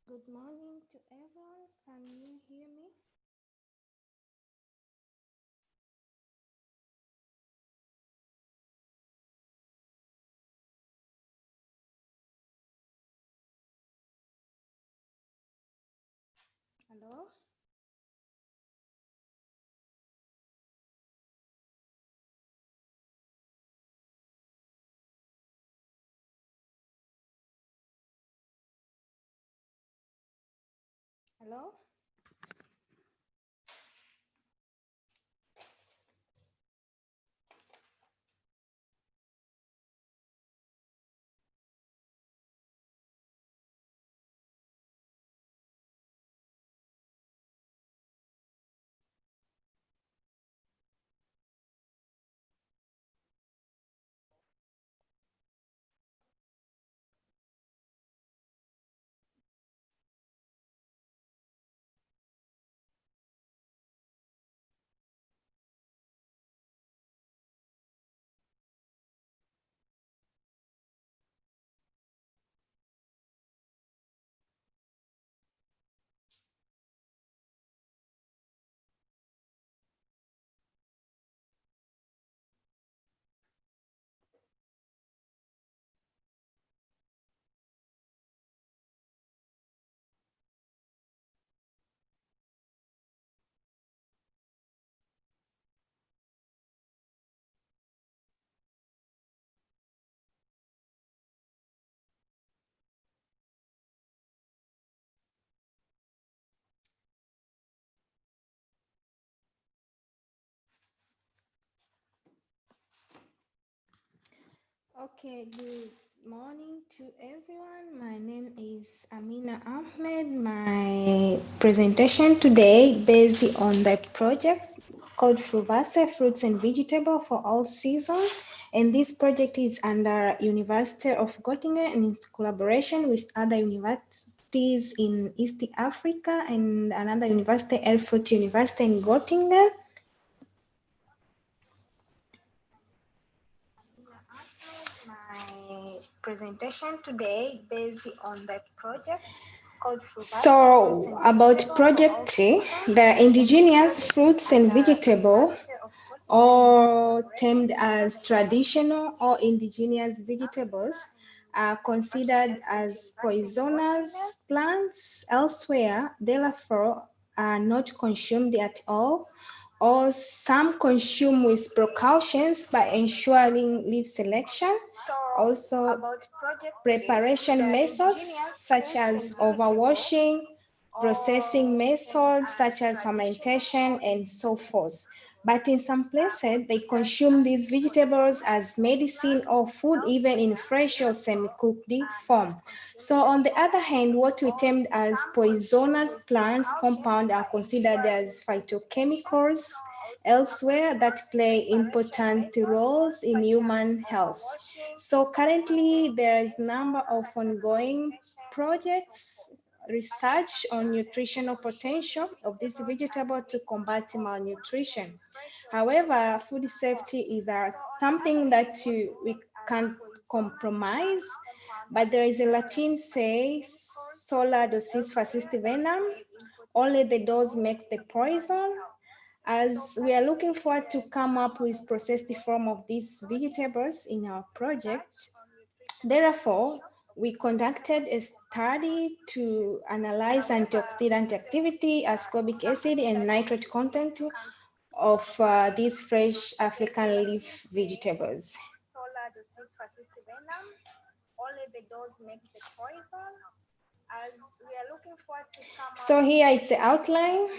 Good morning to everyone. Can you hear me? Hello? Hello? Okay, good morning to everyone. My name is Amina Ahmed. My presentation today based on the project called Fruvace Fruits and Vegetables for All Seasons. And this project is under University of Göttingen in collaboration with other universities in East Africa and another university, Erfurt University in Göttingen. My presentation today based on the project called So about project C, the indigenous fruits and vegetables or termed as traditional or indigenous vegetables are considered as poisonous plants elsewhere, therefore are not consumed at all, or some consume with precautions by ensuring leaf selection. Also, preparation methods such as overwashing, processing methods such as fermentation, and so forth. But in some places, they consume these vegetables as medicine or food, even in fresh or semi-cooked form. So on the other hand, what we termed as poisonous plants compounds are considered as phytochemicals elsewhere that play important roles in human health. So currently there is a number of ongoing projects, research on nutritional potential of this vegetable to combat malnutrition. However, food safety is something that we can't compromise, but there is a Latin say, sola dosis facit venom, only the dose makes the poison. As we are looking forward to come up with processed form of these vegetables in our project, therefore, we conducted a study to analyze antioxidant activity, ascorbic acid, and nitrate content of these fresh African leaf vegetables. So here it's the outline.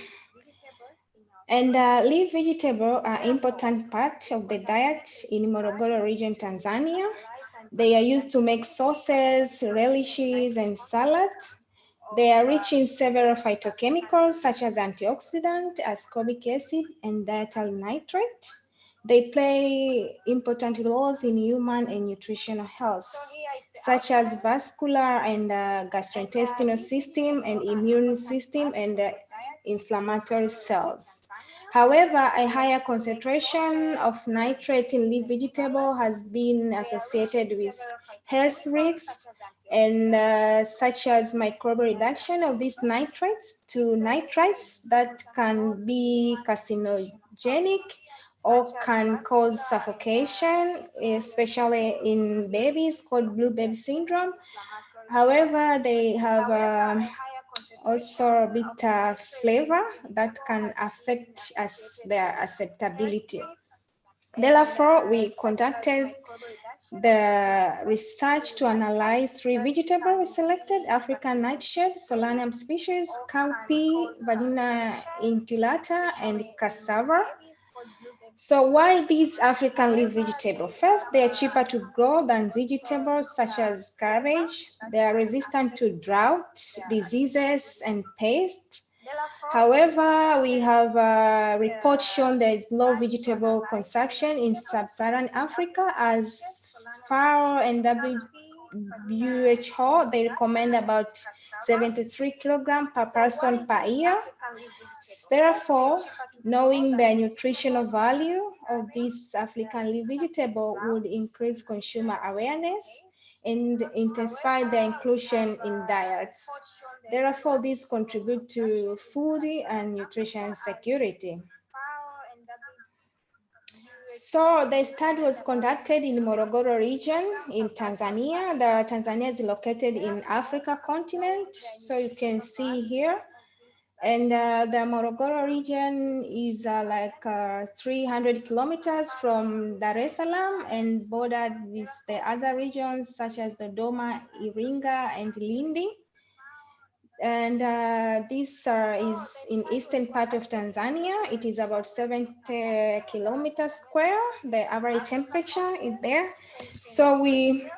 And leaf vegetables are important part of the diet in Morogoro region, Tanzania. They are used to make sauces, relishes, and salads. They are rich in several phytochemicals such as antioxidant, ascorbic acid, and diethyl nitrate. They play important roles in human and nutritional health, such as vascular and gastrointestinal system and immune system and inflammatory cells. However, a higher concentration of nitrate in leaf vegetable has been associated with health risks and such as microbial reduction of these nitrates to nitrites that can be carcinogenic or can cause suffocation, especially in babies, called blue baby syndrome. However, they have also bitter flavor that can affect their acceptability. Therefore, we conducted the research to analyze three vegetables we selected: African nightshade, Solanum species, cowpea, Vanilla inculata, and cassava. So why these African leaf vegetables? First, they are cheaper to grow than vegetables such as cabbage. They are resistant to drought, diseases, and pests. However, we have reports shown there is low vegetable consumption in sub-Saharan Africa, as FAO and WHO, they recommend about 73 kilograms per person per year. Therefore, knowing the nutritional value of this African leaf vegetable would increase consumer awareness and intensify their inclusion in diets. Therefore, this contributes to food and nutrition security. So the study was conducted in Morogoro region in Tanzania. Tanzania is located in Africa continent, so you can see here. And the Morogoro region is 300 kilometers from Dar es Salaam and bordered with the other regions such as Dodoma, Iringa, and Lindi. And this is in eastern part of Tanzania. It is about 70 kilometers square. The average temperature is there. So we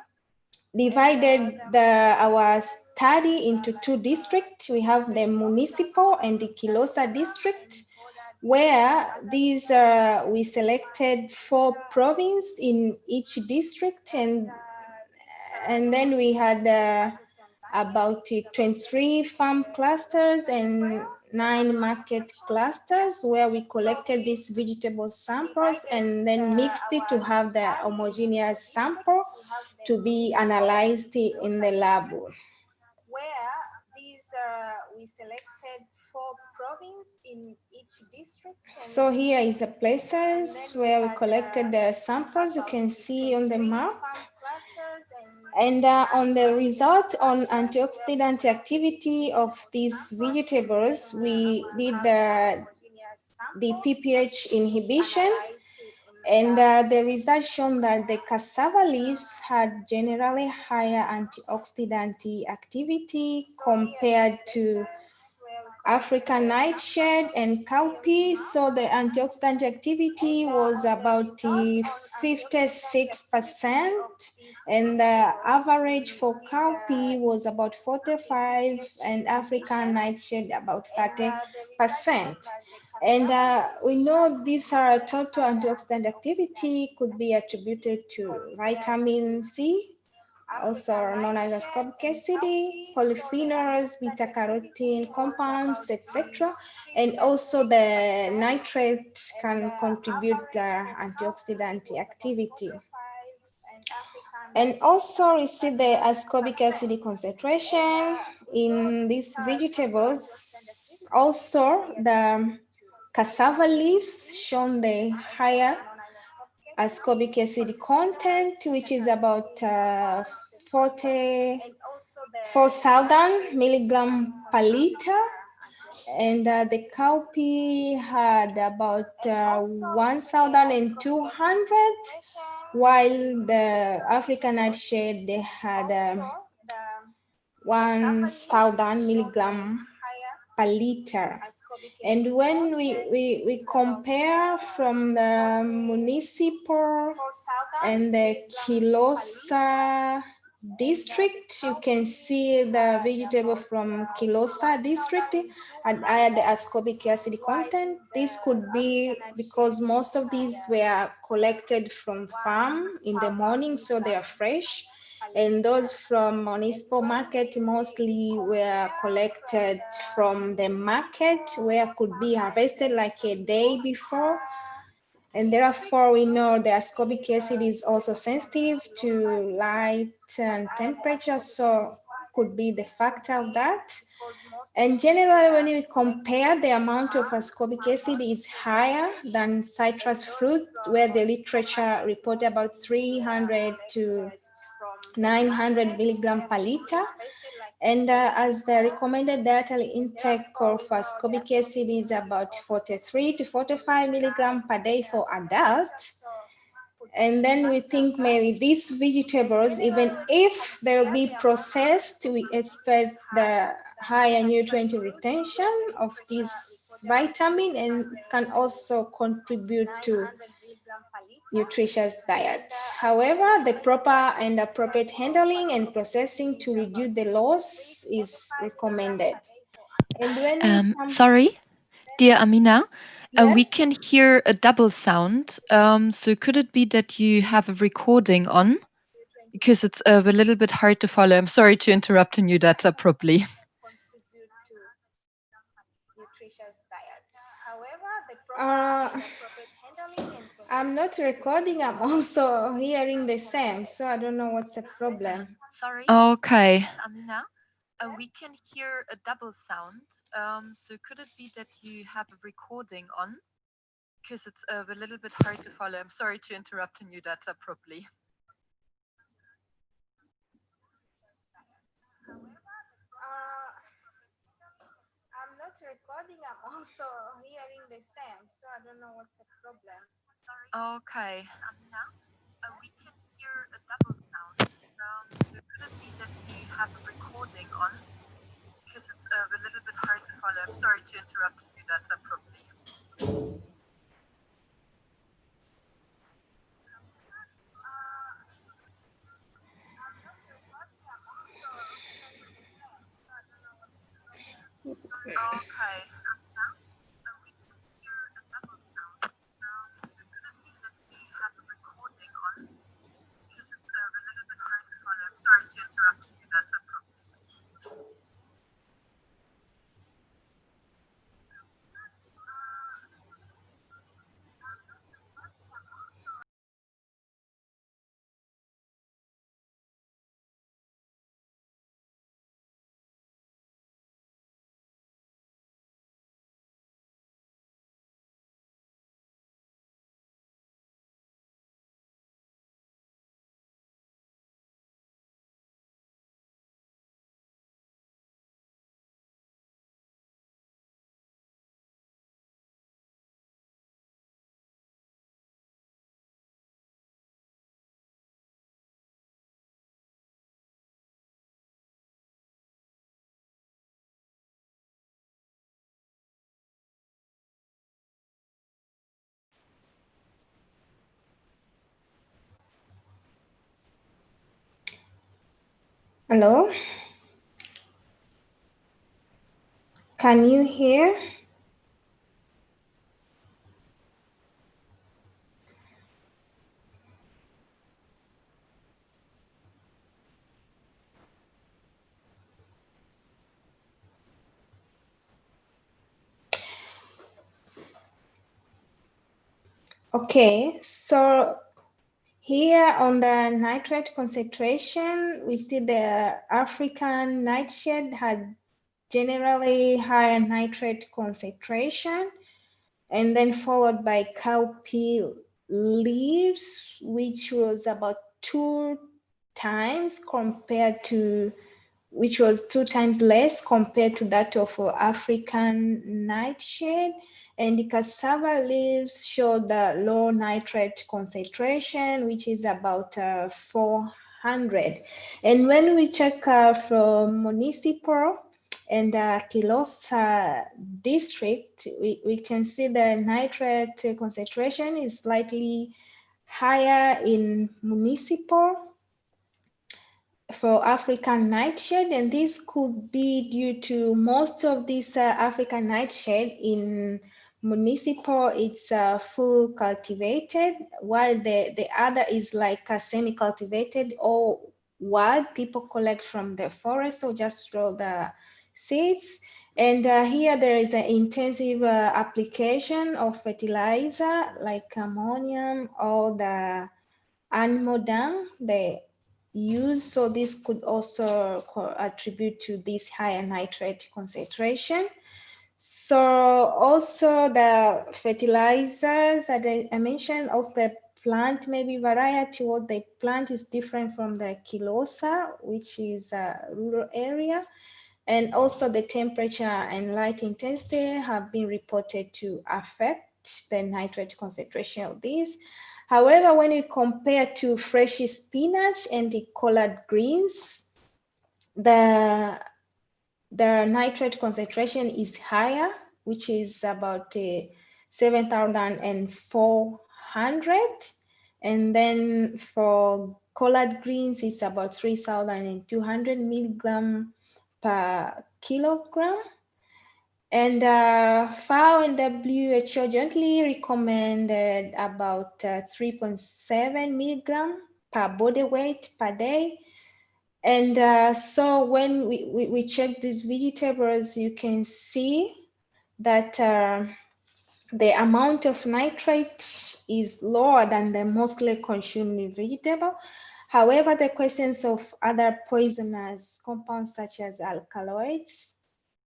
divided our study into two districts. We have the municipal and the Kilosa district, where these we selected 4 provinces in each district, and then we had about 23 farm clusters and 9 market clusters, where we collected these vegetable samples and then mixed it to have the homogeneous sample to be analyzed in the lab. Where these we selected 4 provinces in each district. So here is the places where we collected the samples. You can see on the map. And on the result on antioxidant activity of these vegetables, we did the PPH inhibition, and the results shown that the cassava leaves had generally higher antioxidant activity compared to African nightshade and cowpea. So the antioxidant activity was about 56%, and the average for cowpea was about 45%, and African nightshade about 30%. And we know these are total antioxidant activity could be attributed to vitamin C, also known as ascorbic acid, polyphenols, beta-carotene compounds, etc. And also the nitrate can contribute antioxidant activity. And also we see the ascorbic acid concentration in these vegetables. Also the cassava leaves shown the higher ascorbic acid content, which is about 4,000 milligram per liter, and the cowpea had about 1,200, while the African nightshade they had 1,000 milligram per liter. And when we compare from the municipal and the Kilosa district, you can see the vegetable from Kilosa district had higher the ascorbic acid content. This could be because most of these were collected from farm in the morning, so they are fresh. And those from municipal market mostly were collected from the market, where could be harvested like a day before. And therefore, we know the ascorbic acid is also sensitive to light and temperature, so could be the factor of that. And generally, when we compare, the amount of ascorbic acid is higher than citrus fruit, where the literature report about 300 to 900 milligram per liter. And as the recommended dietary intake of ascorbic acid is about 43 to 45 milligram per day for adults. And then we think maybe these vegetables, even if they'll be processed, we expect the higher nutrient retention of this vitamin and can also contribute to nutritious diet. However, the proper and appropriate handling and processing to reduce the loss is recommended. And when Sorry, dear Amina, we yes, can hear a double sound. So could it be that you have a recording on? Because it's a little bit hard to follow. I'm sorry to interrupt you that abruptly. I'm not recording, I'm also hearing the same, so I don't know what's the problem. Okay. Amina, we can hear a double sound. So could it be that you have a recording on? Because it's a little bit hard to follow. I'm sorry to interrupt you that abruptly. I'm not recording, I'm also hearing the same, so I don't know what's the problem. Okay. Amina, we can hear a double sound. So could it be that you have a recording on? Because it's a little bit hard to follow. I'm sorry to interrupt you that abruptly. Okay. Amina, we can hear a double sound. So could it be that you have a recording on? Because it's a little bit hard to follow. I'm sorry to interrupt you that abruptly. Hello? Can you hear? Okay, so here on the nitrate concentration, we see the African nightshade had generally higher nitrate concentration, and then followed by cowpea leaves, which was about 2 times compared to, which was 2 times less compared to that of African nightshade. And the cassava leaves show the low nitrate concentration, which is about 400. And when we check from municipal and Kilosa district, we can see the nitrate concentration is slightly higher in municipal for African nightshade, and this could be due to most of this African nightshade in municipal, it's full cultivated, while the other is like a semi-cultivated or wild. People collect from the forest or just throw the seeds. And here there is an intensive application of fertilizer like ammonium or the animal dung they use. So this could also attribute to this higher nitrate concentration. So also the fertilizers that I mentioned, also the plant maybe variety. What they plant is different from the kilosa, which is a rural area. And also the temperature and light intensity have been reported to affect the nitrate concentration of these. However, when you compare to fresh spinach and the collard greens, the nitrate concentration is higher, which is about 7,400. And then for collard greens, it's about 3,200 milligram per kilogram. And FAO and WHO jointly recommended about 3.7 milligram per body weight per day. And so when we check these vegetables, you can see that the amount of nitrate is lower than the mostly consumed vegetable. However, the questions of other poisonous compounds such as alkaloids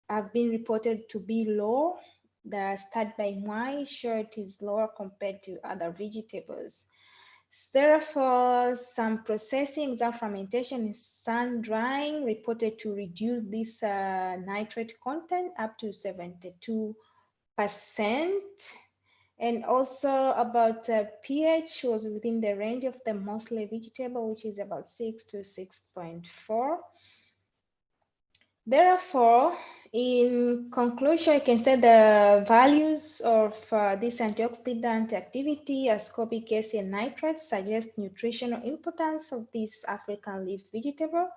have been reported to be low. The study by Mwai show it is lower compared to other vegetables. Therefore, some processing, example fermentation and sun drying reported to reduce this nitrate content up to 72%. And also about pH was within the range of the mostly vegetable, which is about 6 to 6.4. Therefore, in conclusion, I can say the values of this antioxidant activity, ascorbic acid and nitrates, suggest nutritional importance of this African leaf vegetable,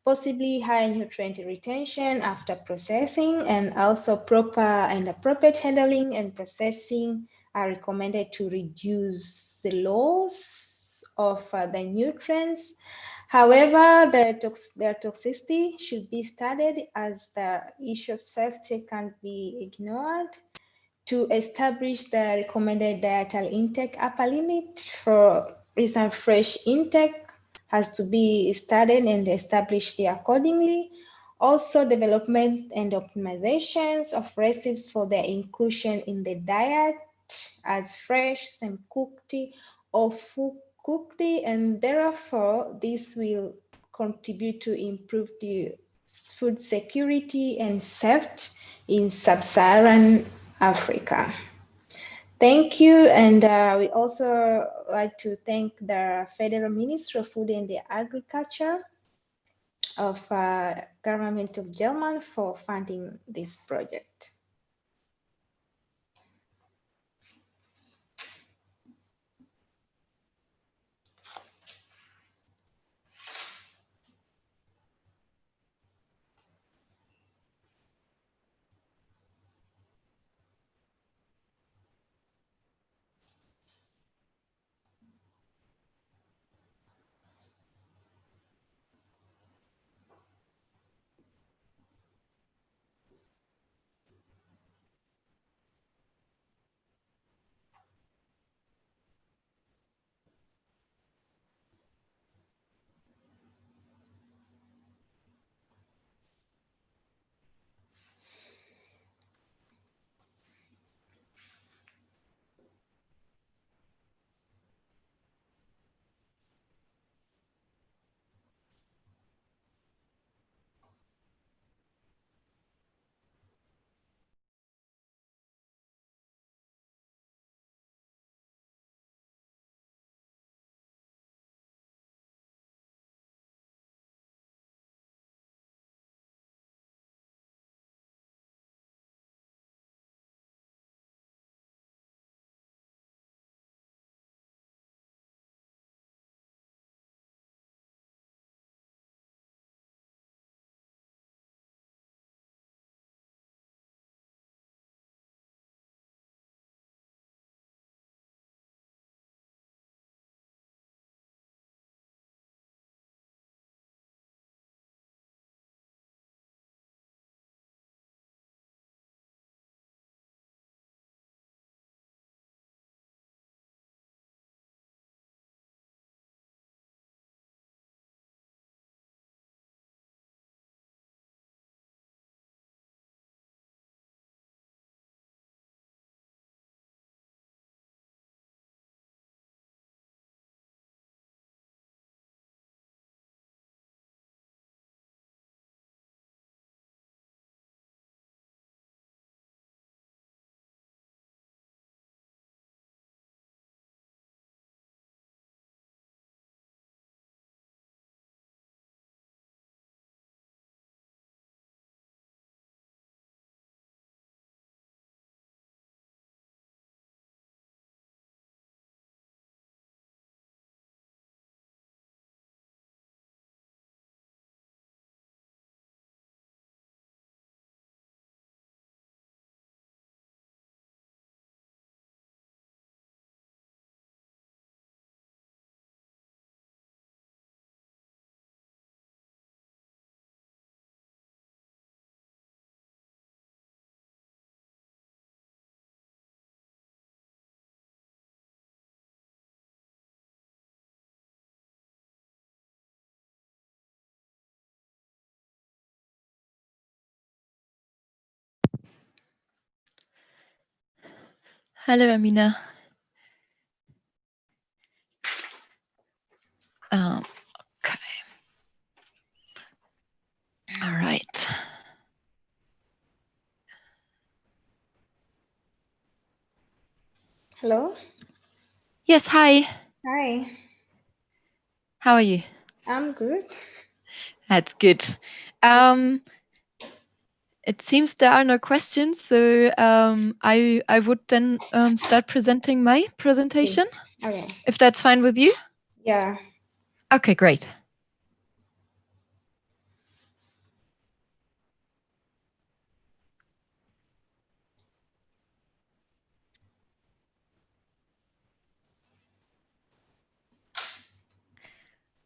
possibly high nutrient retention after processing, and also proper and appropriate handling and processing are recommended to reduce the loss of the nutrients. However, their toxicity should be studied as the issue of safety can't be ignored. To establish the recommended dietary intake upper limit for recent fresh intake has to be studied and established accordingly. Also, development and optimizations of recipes for their inclusion in the diet as fresh, semi-cooked, or full cooked, and therefore this will contribute to improve the food security and safety in sub-Saharan Africa. Thank you, and we also like to thank the Federal Ministry of Food and Agriculture of Government of Germany for funding this project. Hello, Amina. Okay. All right. Hello? Yes, hi. Hi. How are you? I'm good. That's good. It seems there are no questions, so I would then start presenting my Okay. presentation, Okay. if that's fine with you. Yeah. Okay, great.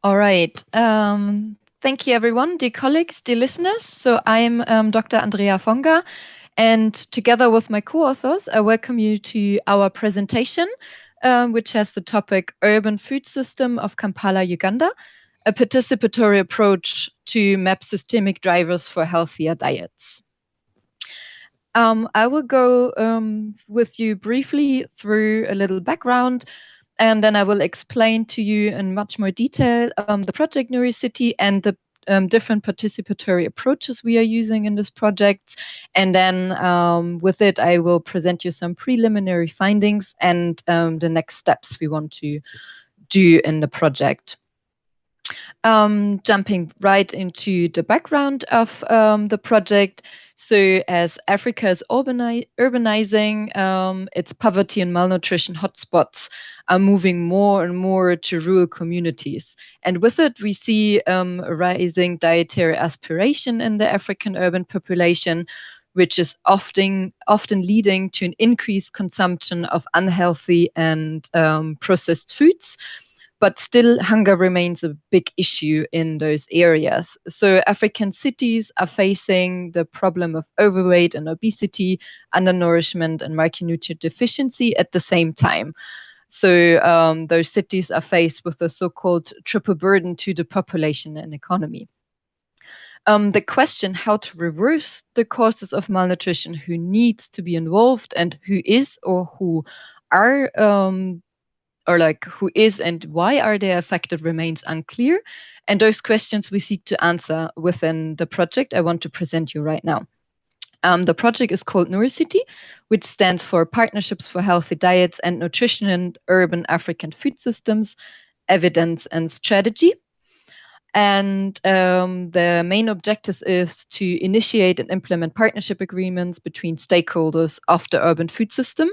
All right. Thank you, everyone, dear colleagues, dear listeners. So I'm Dr. Andrea Fonga, and together with my co-authors, I welcome you to our presentation, which has the topic Urban Food System of Kampala, Uganda, a participatory approach to map systemic drivers for healthier diets. I will go with you briefly through a little background, and then I will explain to you in much more detail the project Neuricity and the different participatory approaches we are using in this project. And then with it, I will present you some preliminary findings and the next steps we want to do in the project. Jumping right into the background of the project. So, as Africa is urbanizing, its poverty and malnutrition hotspots are moving more and more to rural communities. And with it, we see a rising dietary aspiration in the African urban population, which is often leading to an increased consumption of unhealthy and processed foods, but still hunger remains a big issue in those areas. So African cities are facing the problem of overweight and obesity, undernourishment and micronutrient deficiency at the same time. So those cities are faced with the so-called triple burden to the population and economy. The question how to reverse the causes of malnutrition, who needs to be involved, and who is or who are or like who is and why are they affected remains unclear. And those questions we seek to answer within the project I want to present you right now. The project is called Neuricity, which stands for Partnerships for Healthy Diets and Nutrition in Urban African Food Systems, Evidence and Strategy. And the main objective is to initiate and implement partnership agreements between stakeholders of the urban food system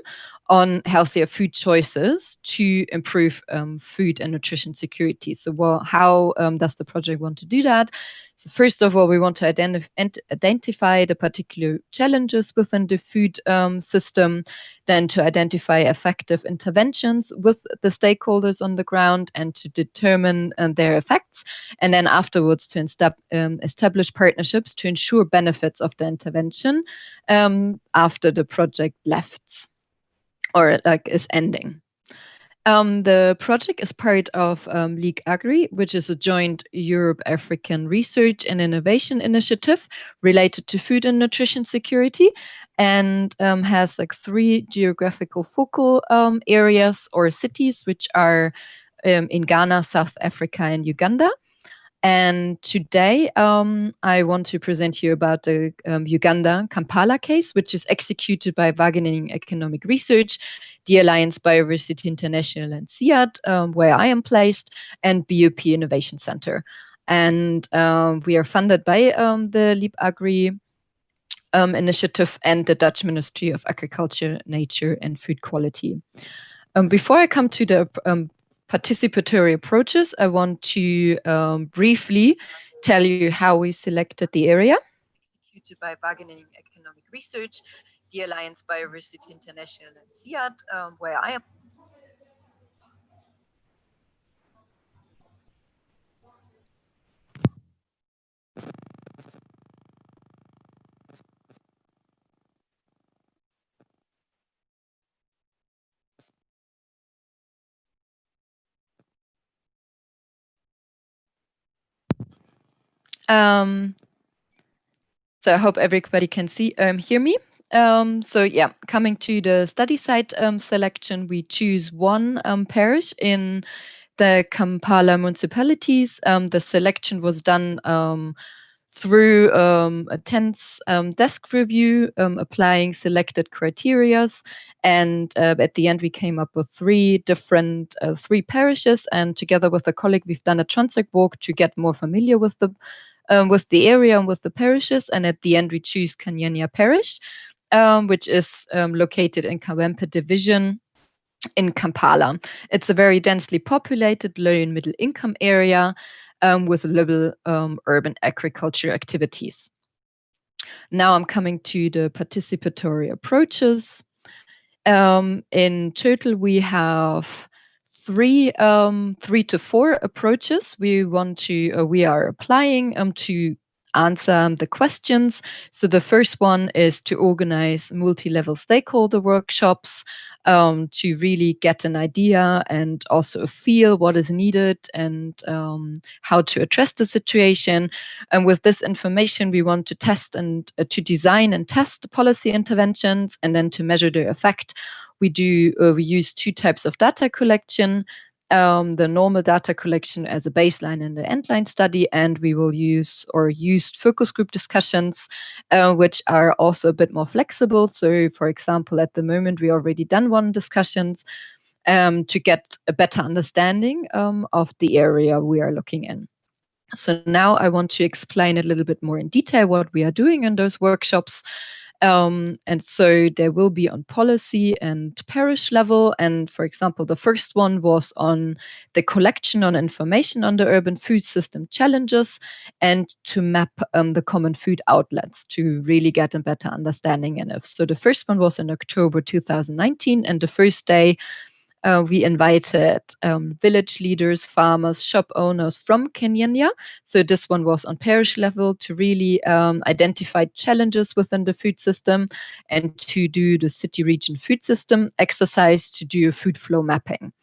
on healthier food choices to improve food and nutrition security. So, how does the project want to do that? So, first of all, we want to identify the particular challenges within the food system, then to identify effective interventions with the stakeholders on the ground and to determine their effects, and then afterwards to establish partnerships to ensure benefits of the intervention after the project left or like is ending. The project is part of League Agri, which is a joint Europe-African research and innovation initiative related to food and nutrition security, and has like 3 geographical focal areas or cities, which are in Ghana, South Africa, and Uganda. And today, I want to present you about the Uganda Kampala case, which is executed by Wageningen Economic Research, the Alliance Biodiversity International, and SIAD, where I am placed, and BUP Innovation Center. And we are funded by the Leap Agri initiative and the Dutch Ministry of Agriculture, Nature, and Food Quality. Before I come to the participatory approaches, I want to briefly tell you how we selected the area. Executed by Wageningen Economic Research, the Alliance Biodiversity International, and SIAD, where I am. So I hope everybody can hear me. So yeah, coming to the study site selection, we choose one parish in the Kampala municipalities. The selection was done through a tense desk review, applying selected criterias, and at the end we came up with three parishes. And together with a colleague, we've done a transect walk to get more familiar with the area and with the parishes. And at the end, we choose Kanyanya Parish, which is located in Kawempe Division in Kampala. It's a very densely populated, low and middle income area with little urban agriculture activities. Now I'm coming to the participatory approaches. In total, we have three to four approaches we are applying to answer the questions. So the first one is to organize multi-level stakeholder workshops to really get an idea and also a feel what is needed and how to address the situation. And with this information, we want to test and to design and test policy interventions, and then to measure their effect. We use two types of data collection. The normal data collection as a baseline in the endline study, and we will used focus group discussions, which are also a bit more flexible. So, for example, at the moment we already done one discussions to get a better understanding of the area we are looking in. So now I want to explain a little bit more in detail what we are doing in those workshops. And so they will be on policy and parish level. And for example, the first one was on the collection on information on the urban food system challenges and to map the common food outlets to really get a better understanding in it. So the first one was in October 2019, and the first day we invited village leaders, farmers, shop owners from Kenya. So this one was on parish level to really identify challenges within the food system and to do the city region food system exercise to do a food flow mapping.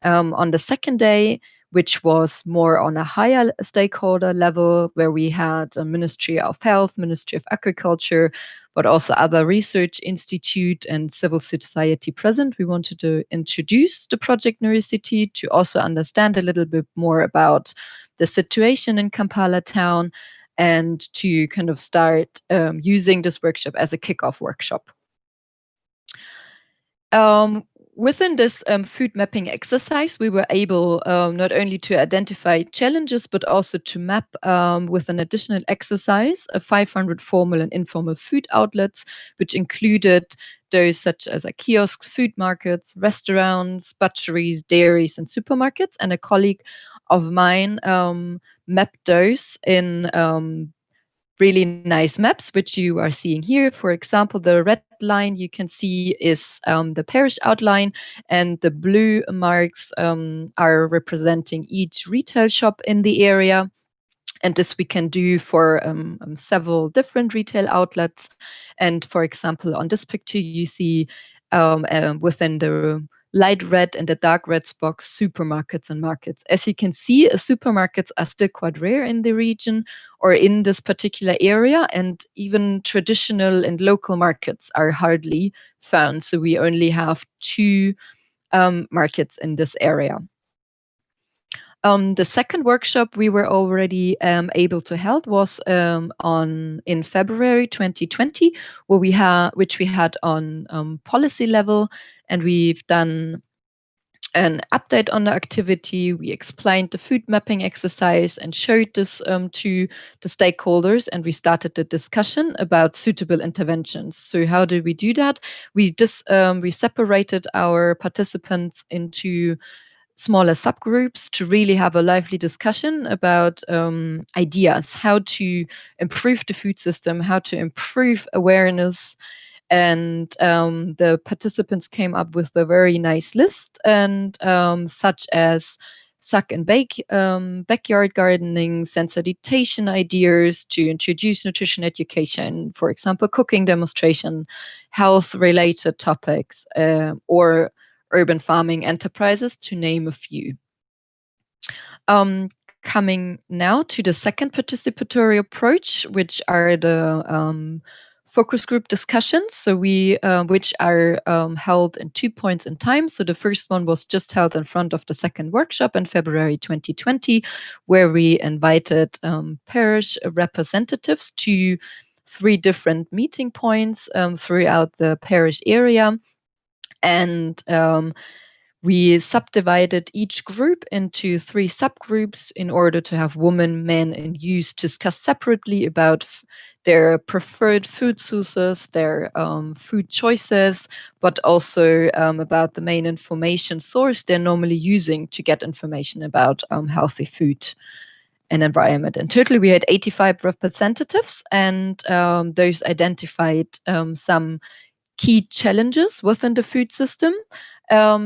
On the second day, which was more on a higher stakeholder level, where we had a Ministry of Health, Ministry of Agriculture, but also other research institute and civil society present. We wanted to introduce the project Neurocity to also understand a little bit more about the situation in Kampala town and to kind of start using this workshop as a kickoff workshop. Within this food mapping exercise, we were able not only to identify challenges, but also to map with an additional exercise 500 formal and informal food outlets, which included those such as kiosks, food markets, restaurants, butcheries, dairies, and supermarkets. And a colleague of mine mapped those in really nice maps, which you are seeing here. For example, the red line you can see is the parish outline, and the blue marks are representing each retail shop in the area. And this we can do for several different retail outlets. And for example, on this picture, you see within the light red and the dark red box, supermarkets and markets. As you can see, supermarkets are still quite rare in the region or in this particular area, and even traditional and local markets are hardly found. So we only have two markets in this area. The second workshop we were already able to hold was in February 2020, which we had on policy level, and we've done an update on the activity. We explained the food mapping exercise and showed this to the stakeholders, and we started the discussion about suitable interventions. So how did we do that? We separated our participants into smaller subgroups to really have a lively discussion about ideas, how to improve the food system, how to improve awareness. And the participants came up with a very nice list, and such as suck and bake, backyard gardening, sensitization ideas to introduce nutrition education, for example, cooking demonstration, health-related topics, or urban farming enterprises, to name a few. Coming now to the second participatory approach, which are the focus group discussions, so which are held in 2 points in time. So the first one was just held in front of the second workshop in February 2020, where we invited parish representatives to 3 different meeting points throughout the parish area. And we subdivided each group into 3 subgroups in order to have women, men, and youth discuss separately about their preferred food sources, their food choices, but also about the main information source they're normally using to get information about healthy food and environment. In total, we had 85 representatives, and those identified some key challenges within the food system,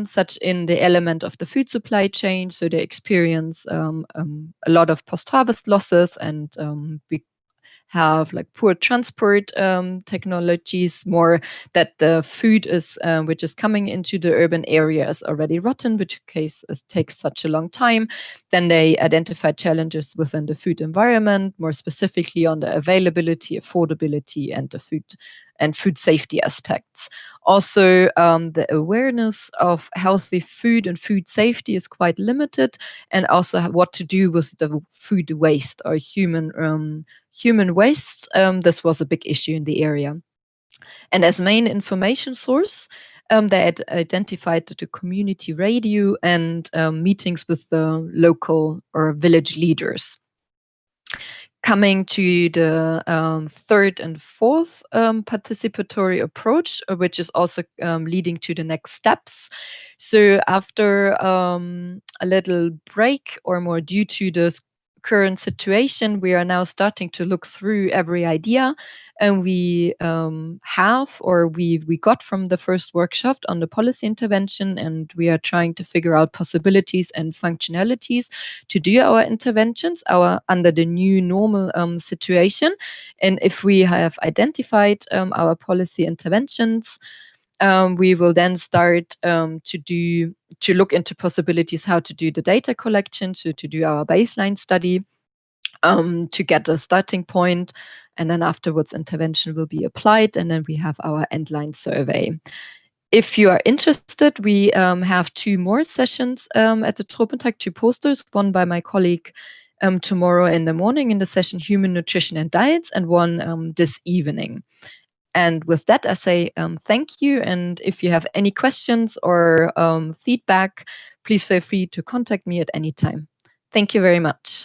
such in the element of the food supply chain. So they experience a lot of post-harvest losses, and we have like poor transport technologies, more that the food is which is coming into the urban area is already rotten, which case it takes such a long time. Then they identify challenges within the food environment, more specifically on the availability, affordability, and the food safety aspects. Also, the awareness of healthy food and food safety is quite limited, and also what to do with the food waste or human waste. This was a big issue in the area. And as main information source, they had identified the community radio and meetings with the local or village leaders. Coming to the third and fourth participatory approach, which is also leading to the next steps. So after a little break, or more due to the current situation, we are now starting to look through every idea, and we got from the first workshop on the policy intervention, and we are trying to figure out possibilities and functionalities to do our interventions under the new normal situation. And if we have identified our policy interventions, we will then start to look into possibilities how to do the data collection, to do our baseline study, to get a starting point, and then afterwards intervention will be applied, and then we have our endline survey. If you are interested, we have 2 more sessions at the Tropentag, 2 posters, one by my colleague tomorrow in the morning in the session Human Nutrition and Diets, and one this evening. And with that, I say thank you. And if you have any questions or feedback, please feel free to contact me at any time. Thank you very much.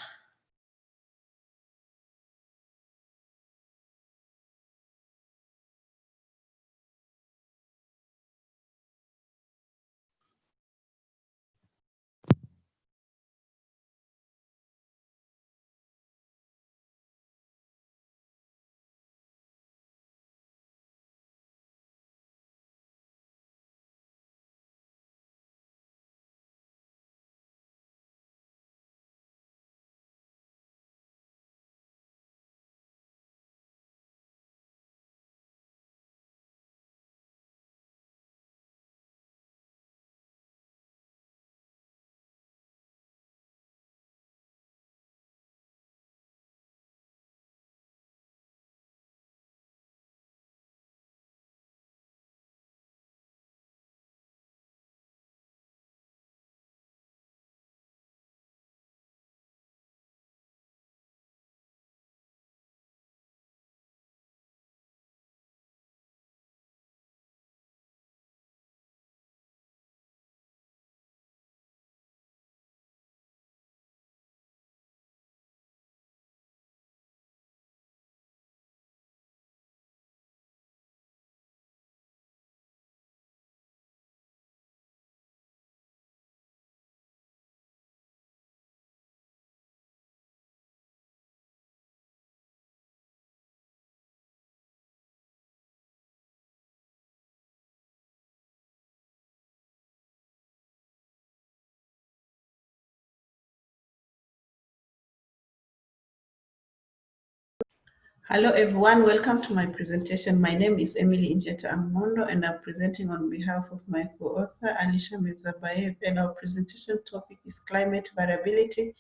Hello everyone, welcome to my presentation. My name is Emily Injeta Amondo, and I'm presenting on behalf of my co-author Alicia Mezabayev, and our presentation topic is climate variability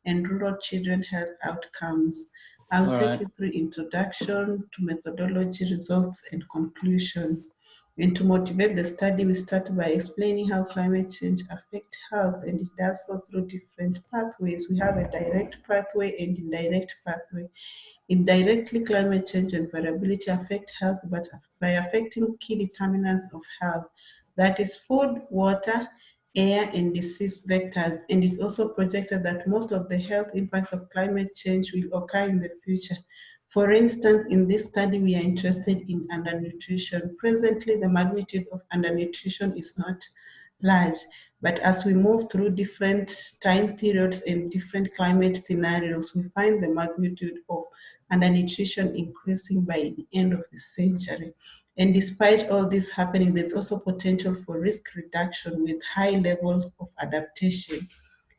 and rural children health outcomes. I'll All take right. you through introduction to methodology, results, and conclusion. And to motivate the study, we start by explaining how climate change affects health, and it does so through different pathways. We have a direct pathway and indirect pathway. Indirectly, climate change and variability affect health but by affecting key determinants of health, that is food, water, air, and disease vectors. And it's also projected that most of the health impacts of climate change will occur in the future. For instance, in this study, we are interested in undernutrition. Presently, the magnitude of undernutrition is not large, but as we move through different time periods and different climate scenarios, we find the magnitude of undernutrition increasing by the end of the century. And despite all this happening, there's also potential for risk reduction with high levels of adaptation.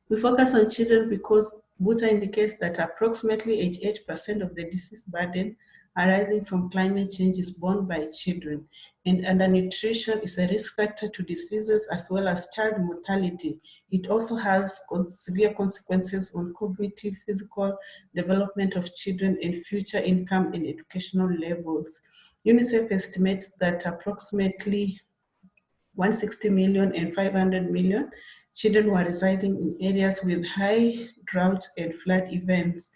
We focus on children because Buta indicates that approximately 88% of the disease burden arising from climate change is borne by children, and undernutrition is a risk factor to diseases as well as child mortality. It also has severe consequences on cognitive, physical development of children and future income and educational levels. UNICEF estimates that approximately 160 million and 500 million children who are residing in areas with high drought and flood events.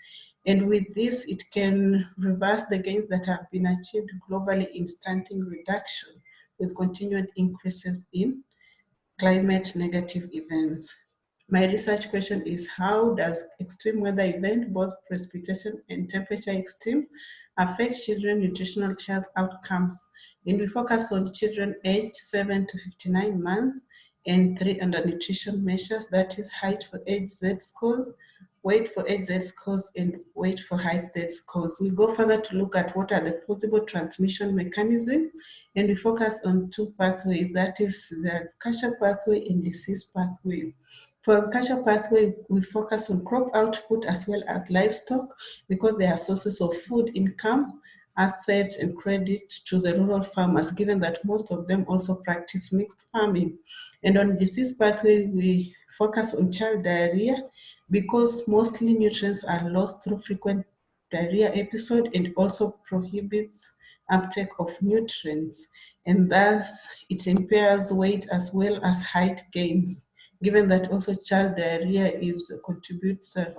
And with this, it can reverse the gains that have been achieved globally in stunting reduction with continued increases in climate negative events. My research question is, how does extreme weather event, both precipitation and temperature extreme, affect children nutritional health outcomes? And we focus on children aged 7 to 59 months and 3 under nutrition measures, that is height for age Z scores, weight for age Z scores, and weight for height Z scores. We go further to look at what are the possible transmission mechanisms, and we focus on two pathways, that is the agriculture pathway and disease pathway. For agriculture pathway, we focus on crop output as well as livestock because they are sources of food, income, assets, and credit to the rural farmers, given that most of them also practice mixed farming. And on disease pathway, we focus on child diarrhea because mostly nutrients are lost through frequent diarrhea episode and also prohibits uptake of nutrients, and thus it impairs weight as well as height gains, given that also child diarrhea contributes to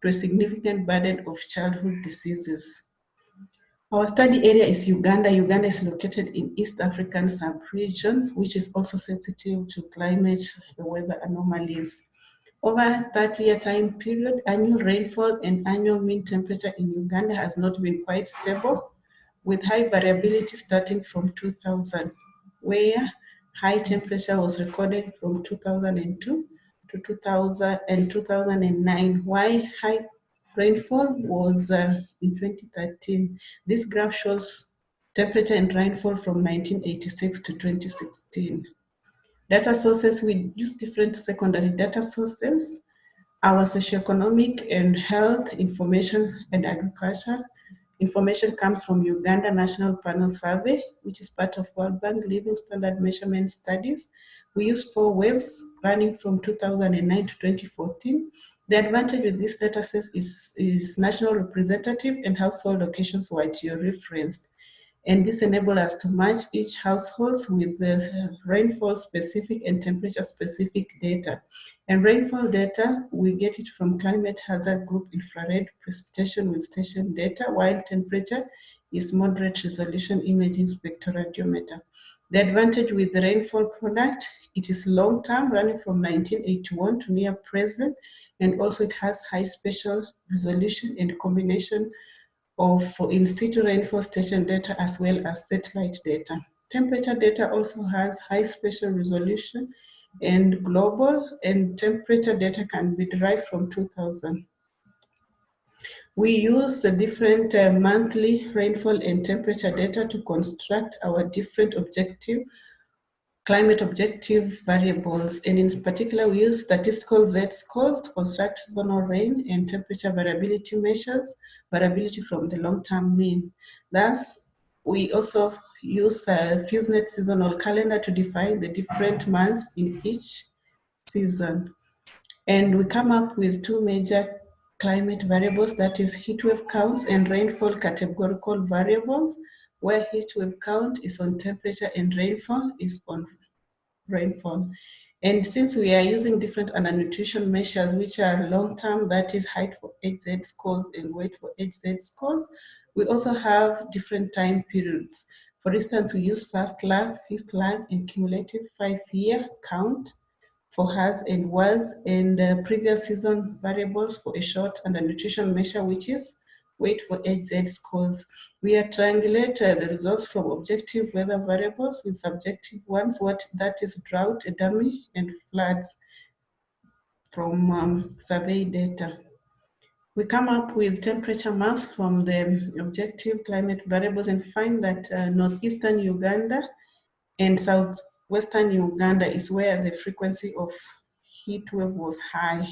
a significant burden of childhood diseases. Our study area is Uganda. Uganda is located in East African sub-region, which is also sensitive to climate weather anomalies. Over a 30-year time period, annual rainfall and annual mean temperature in Uganda has not been quite stable, with high variability starting from 2000, where high temperature was recorded from 2002 to 2000 and 2009, while high rainfall was in 2013. This graph shows temperature and rainfall from 1986 to 2016. Data sources, we use different secondary data sources, our socioeconomic and health information and agriculture. Information comes from Uganda National Panel Survey, which is part of World Bank Living Standard Measurement Studies. We use 4 waves running from 2009 to 2014. The advantage with this data set is national representative and household locations were geo-referenced. And this enables us to match each household with the rainfall specific and temperature specific data. And rainfall data, we get it from climate hazard group infrared precipitation with station data, while temperature is moderate resolution imaging spectroradiometer. The advantage with the rainfall product, it is long-term, running from 1981 to near present, and also it has high spatial resolution and combination of in situ rainfall station data as well as satellite data. Temperature data also has high spatial resolution and global, and temperature data can be derived from 2000. We use the different monthly rainfall and temperature data to construct our different climate objective variables, and in particular we use statistical Z-scores to construct seasonal rain and temperature variability measures, variability from the long-term mean. Thus, we also use a FuseNet seasonal calendar to define the different months in each season. And we come up with 2 major climate variables, that is heatwave counts and rainfall categorical variables, where heatwave count is on temperature and rainfall is on rainfall. And since we are using different undernutrition measures, which are long-term, that is height for HZ scores and weight for HZ scores, we also have different time periods. For instance, we use first lag, fifth lag, and cumulative 5-year count for has and was, and previous season variables for a short undernutrition measure, which is weight for HZ scores. We are triangulate the results from objective weather variables with subjective ones, that is drought, dummy, and floods from survey data. We come up with temperature maps from the objective climate variables and find that northeastern Uganda and southwestern Uganda is where the frequency of heat wave was high.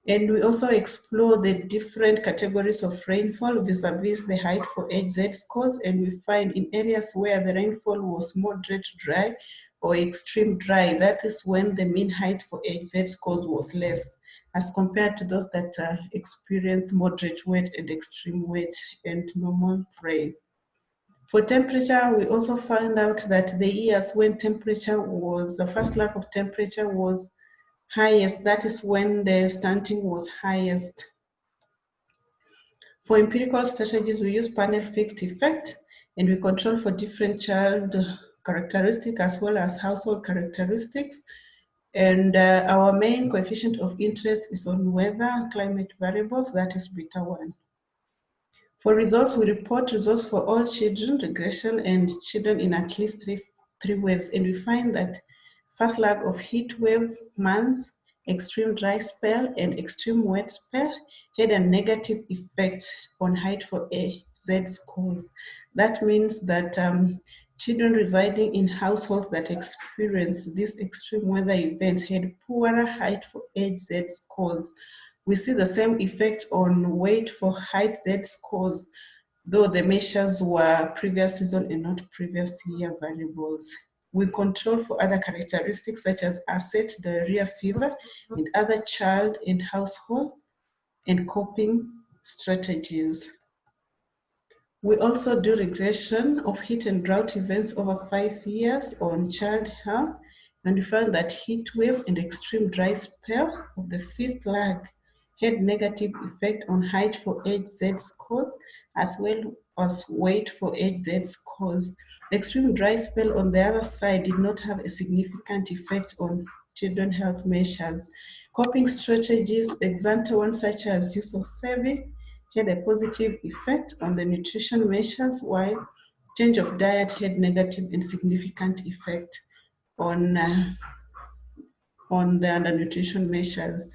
And we also explore the different categories of rainfall vis-a-vis the height for HZ scores, and we find in areas where the rainfall was moderate dry or extreme dry, that is when the mean height for HZ scores was less as compared to those that experienced moderate wet and extreme wet and normal rain. For temperature, we also found out that the years when temperature was, the first lag of temperature was highest, that is when the stunting was highest. For empirical strategies, we use panel fixed effect, and we control for different child characteristics as well as household characteristics. And our main coefficient of interest is on weather climate variables, that is beta 1. For results, we report results for all children, regression, and children in at least three waves. And we find that first lag of heat wave months, extreme dry spell, and extreme wet spell had a negative effect on height for AZ scores. That means that children residing in households that experience these extreme weather events had poorer height for HZ scores. We see the same effect on weight for height Z scores, though the measures were previous season and not previous year variables. We control for other characteristics such as asset, diarrhea, fever, and other child and household and coping strategies. We also do regression of heat and drought events over 5 years on child health, and we found that heat wave and extreme dry spell of the fifth lag had negative effect on height for HZ scores as well as weight for HZ scores. The extreme dry spell on the other side did not have a significant effect on children health measures. Coping strategies, ex-ante ones such as use of saving, had a positive effect on the nutrition measures, while change of diet had negative and significant effect on the undernutrition measures.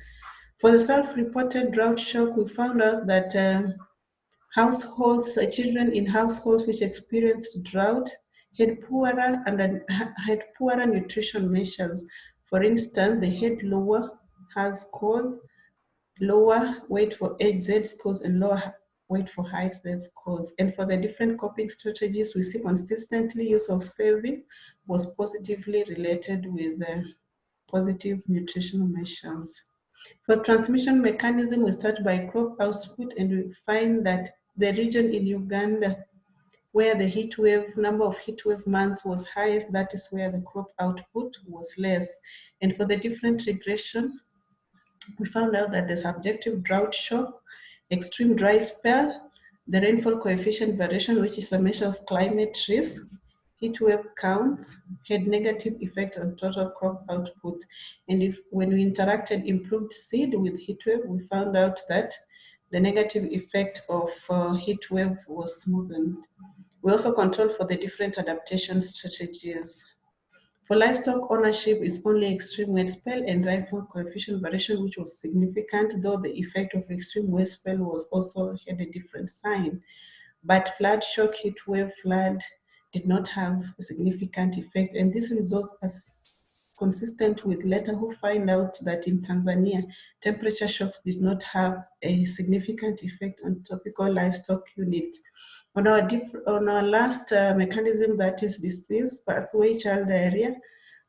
For the self-reported drought shock, we found out that children in households which experienced drought had poorer nutrition measures. For instance, they had lower HAS scores, lower weight for HZ scores, and lower weight for height Z scores. And for the different coping strategies, we see consistently use of saving was positively related with positive nutritional measures. For transmission mechanism, we start by crop output, and we find that the region in Uganda where the number of heat wave months was highest, that is where the crop output was less. And for the different regression, we found out that the subjective drought shock, extreme dry spell, the rainfall coefficient variation, which is a measure of climate risk, heat wave counts, had negative effect on total crop output. And when we interacted improved seed with heat wave, we found out that the negative effect of heat wave was smoothened. We also control for the different adaptation strategies. For livestock ownership, it's only extreme wet spell and rainfall coefficient variation, which was significant, though the effect of extreme wet spell was also had a different sign. But flood shock, heat wave, flood did not have a significant effect. And this results as consistent with later who find out that in Tanzania, temperature shocks did not have a significant effect on tropical livestock units. On our last mechanism, that is disease pathway child diarrhea,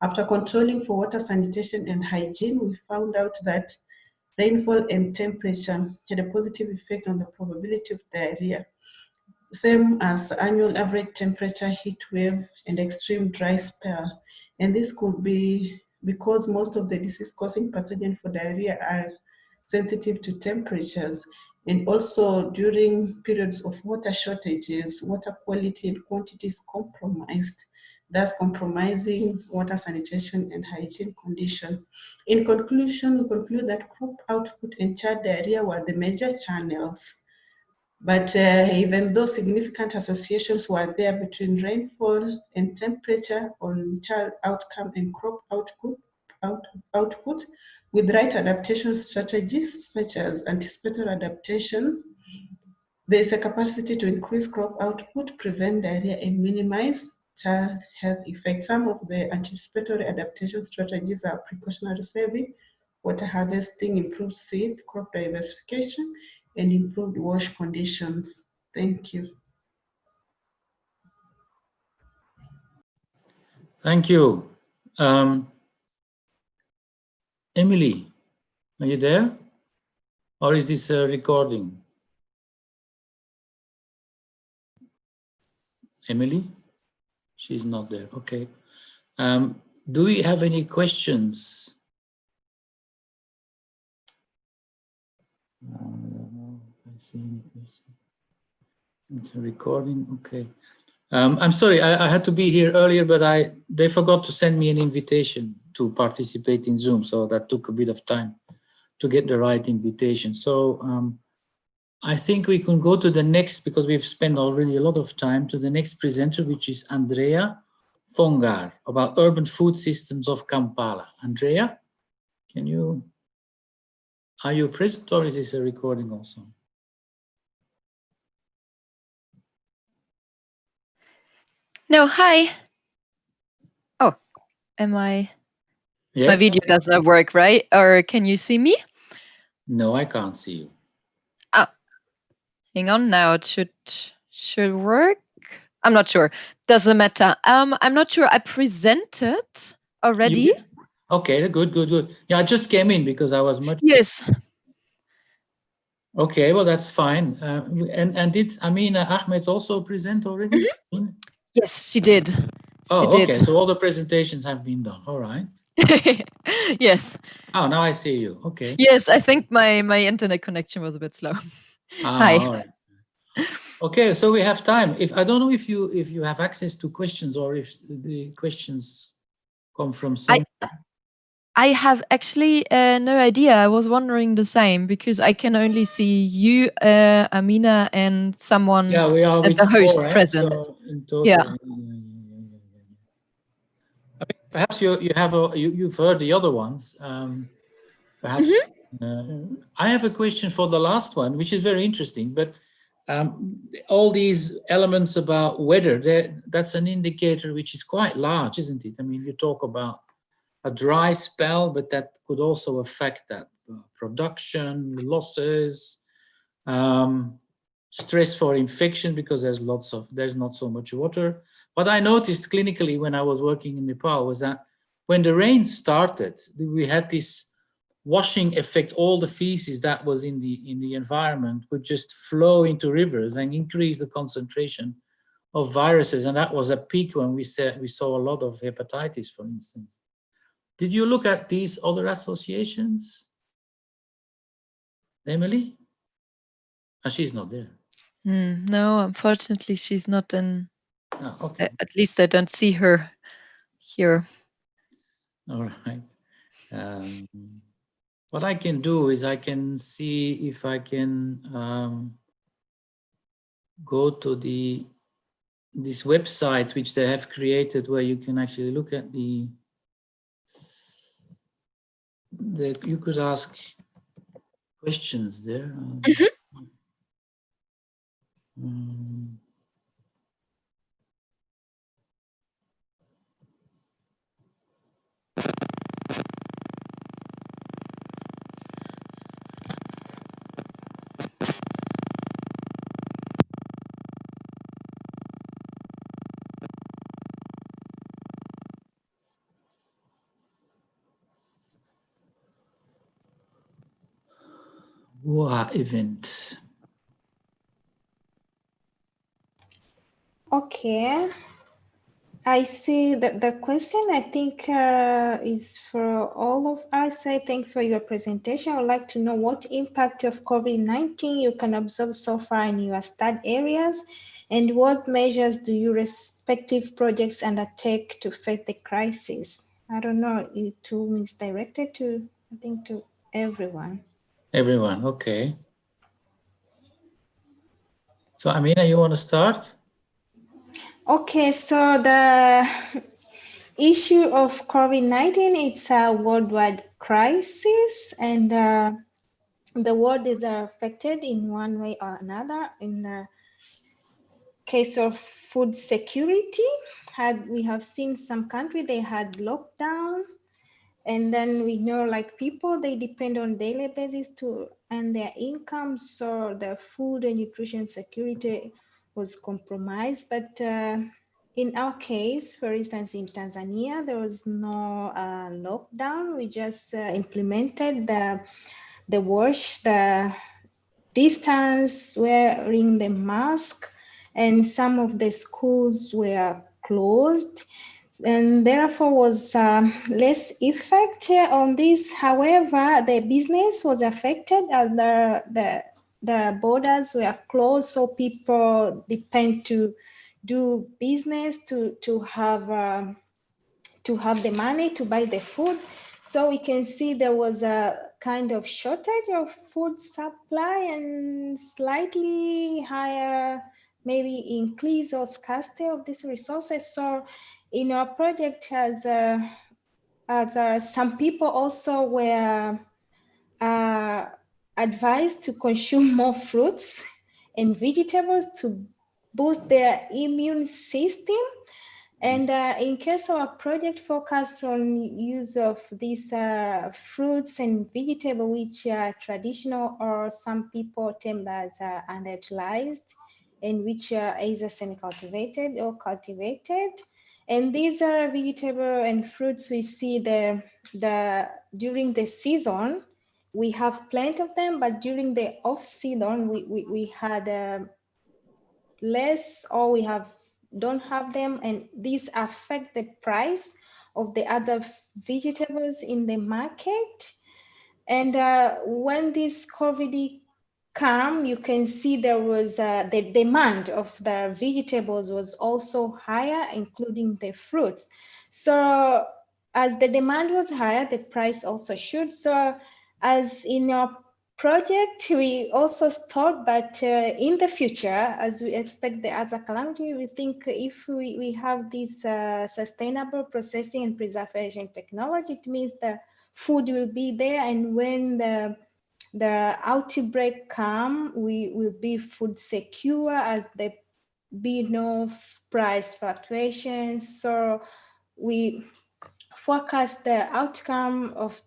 after controlling for water sanitation and hygiene, we found out that Rainfall and temperature had a positive effect on the probability of diarrhea, same as annual average temperature, heat wave, and extreme dry spell. And this could be because most of the disease-causing pathogens for diarrhea are sensitive to temperatures. And also during periods of water shortages, water quality and quantity is compromised, thus compromising water sanitation and hygiene condition. In conclusion, we conclude that crop output and child diarrhea were the major channels. But even though significant associations were there between rainfall and temperature on child outcome and crop output, with right adaptation strategies such as anticipatory adaptations, there is a capacity to increase crop output, prevent diarrhea, and minimize child health effects. Some of the anticipatory adaptation strategies are precautionary saving, water harvesting, improved seed, crop diversification, and improved wash conditions. Thank you. Thank you. Emily, are you there? Or is this a recording? Emily? She's not there. Okay. Do we have any questions? I don't know if I see any questions. It's a recording. Okay. I'm sorry, I had to be here earlier, but they forgot to send me an invitation to participate in Zoom, so that took a bit of time to get the right invitation. So I think we can go to the next, because we've spent already a lot of time, to the next presenter, which is Andrea Fongar, about urban food systems of Kampala. Andrea, are you present, or is this a recording also? No, hi. Oh, my Yes? video does not work, right? Or can you see me? No, I can't see you. Ah, hang on. Now it should work. I'm not sure. Doesn't matter. I'm not sure. I presented already. Okay, good. Yeah, I just came in because I was much. Yes. Okay, well, that's fine. And did Amina Ahmed also present already? Mm-hmm. Yes, she did. Okay. So all the presentations have been done. All right. Yes. Oh, now I see you. Okay. Yes, I think my internet connection was a bit slow. Hi. All right. Okay, so we have time. I don't know if you have access to questions, or if the questions come from some. I have actually no idea. I was wondering the same, because I can only see you, Amina, and someone. Yeah, we are with the host 4, present. so in total. Yeah. I mean, perhaps you've heard the other ones. Perhaps I have a question for the last one, which is very interesting. But all these elements about weather, that's an indicator which is quite large, isn't it? I mean, you talk about a dry spell, but that could also affect that production, losses, stress for infection, because there's not so much water. What I noticed clinically when I was working in Nepal was that when the rain started, we had this washing effect. All the feces that was in the environment would just flow into rivers and increase the concentration of viruses. And that was a peak when we saw a lot of hepatitis, for instance. Did you look at these other associations, Emily? She's not there. No, unfortunately, she's not in. Okay. At least I don't see her here. All right. What I can do is I can see if I can go to this website which they have created, where you can actually look at you could ask questions there. WOA event. Okay. I see that the question, I think, is for all of us. I think for your presentation, I would like to know what impact of COVID-19 you can observe so far in your study areas, and what measures do your respective projects undertake to fight the crisis? I don't know, it too is directed to, I think, to everyone. Everyone, okay. So Amina, you want to start? Okay, so the issue of COVID-19, it's a worldwide crisis, and the world is affected in one way or another. In the case of food security, we have seen some country, they had lockdown, and then we know like people, they depend on daily basis to earn their income, so the food and nutrition security was compromised. But in our case, for instance, in Tanzania, there was no lockdown. We just implemented the wash, the distance, wearing the mask, and some of the schools were closed, and therefore was less effect on this. However, the business was affected as the borders were closed, so people depend to do business to have the money to buy the food. So we can see there was a kind of shortage of food supply and slightly higher, maybe increase or scarcity of these resources. So in our project, as some people also were advised to consume more fruits and vegetables to boost their immune system. And in case our project focus on use of these fruits and vegetable, which are traditional or some people term as underutilized, and which are either semi-cultivated or cultivated. And these are vegetable and fruits we see the during the season, we have plenty of them, but during the off season, we had less, or we don't have them, and these affect the price of the other vegetables in the market. And when this COVID come, you can see there was the demand of the vegetables was also higher, including the fruits. So as the demand was higher, the price also should. So as in our project, we also stopped, but in the future, as we expect the other calamity, we think if we have this sustainable processing and preservation technology, it means the food will be there, and when the outbreak come, we will be food secure as there be no price fluctuations. So we forecast the outcome of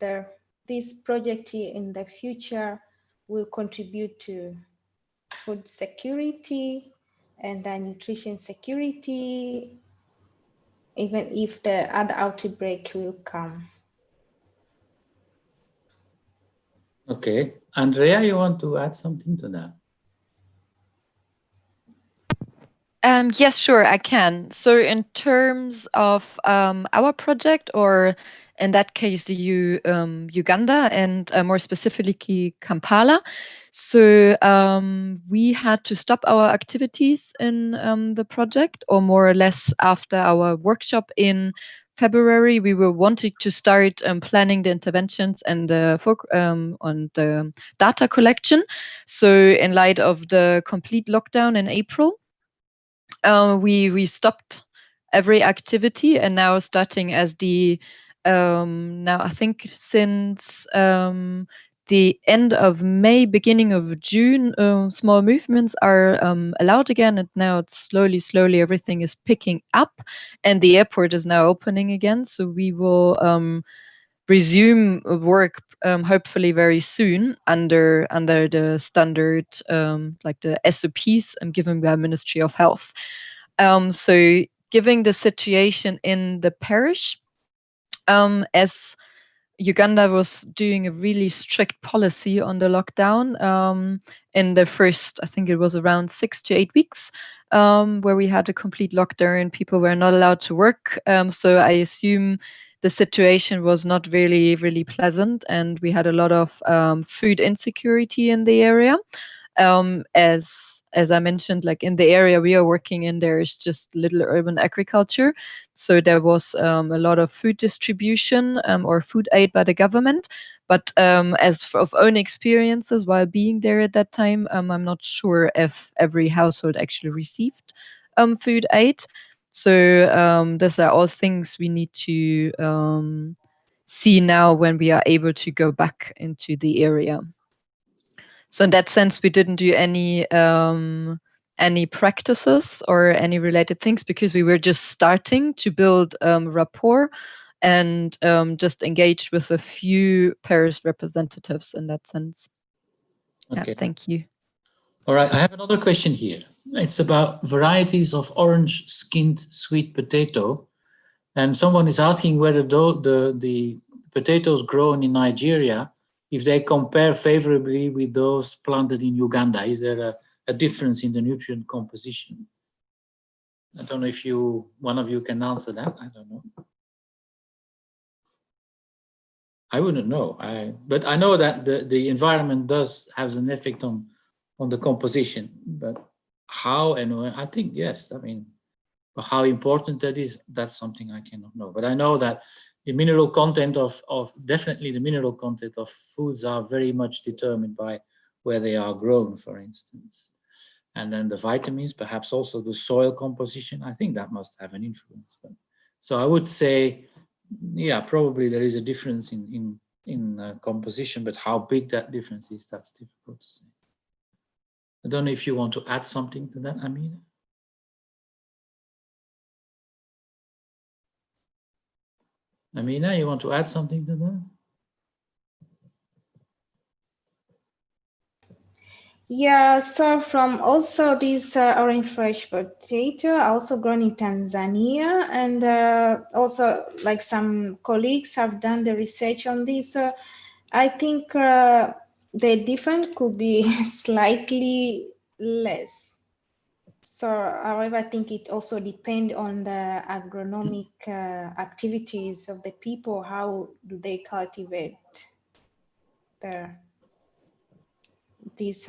this project in the future will contribute to food security and nutrition security, even if the other outbreak will come. Okay. Andrea, you want to add something to that? Yes, sure, I can. So, in terms of our project, or in that case, the Uganda, and more specifically Kampala. So, we had to stop our activities in the project, or more or less after our workshop in February. We were wanting to start planning the interventions and on the data collection. So, in light of the complete lockdown in April, we stopped every activity, and now starting as the now I think since the end of May, beginning of June, small movements are allowed again, and now it's slowly everything is picking up, and the airport is now opening again. So we will resume work hopefully very soon under the standard like the SOPs given by Ministry of Health. So given the situation in the parish, as Uganda was doing a really strict policy on the lockdown in the first, I think it was around 6 to 8 weeks, where we had a complete lockdown. People were not allowed to work. So I assume the situation was not really, really pleasant, and we had a lot of food insecurity in the area. As I mentioned, like in the area we are working in, there is just little urban agriculture. So there was a lot of food distribution or food aid by the government. But of own experiences while being there at that time, I'm not sure if every household actually received food aid. So these are all things we need to see now when we are able to go back into the area. So in that sense, we didn't do any practices or any related things because we were just starting to build rapport and just engage with a few Paris representatives in that sense. Okay. Yeah, thank you. All right, I have another question here. It's about varieties of orange-skinned sweet potato. And someone is asking whether the potatoes grown in Nigeria, if they compare favorably with those planted in Uganda. Is there a difference in the nutrient composition? I don't know if one of you can answer that. I don't know. I wouldn't know. But I know that the environment does have an effect on the composition. But how and when, I think yes. I mean, how important that is, that's something I cannot know. But I know that the mineral content definitely the mineral content of foods are very much determined by where they are grown, for instance. And then the vitamins, perhaps also the soil composition, I think that must have an influence. So I would say, yeah, probably there is a difference in composition, but how big that difference is, that's difficult to say. I don't know if you want to add something to that, Amina. Amina, you want to add something to that? Yeah, so from also this orange fresh potato, also grown in Tanzania, and also like some colleagues have done the research on this. I think the difference could be slightly less. So, however, I think it also depends on the agronomic activities of the people. How do they cultivate these?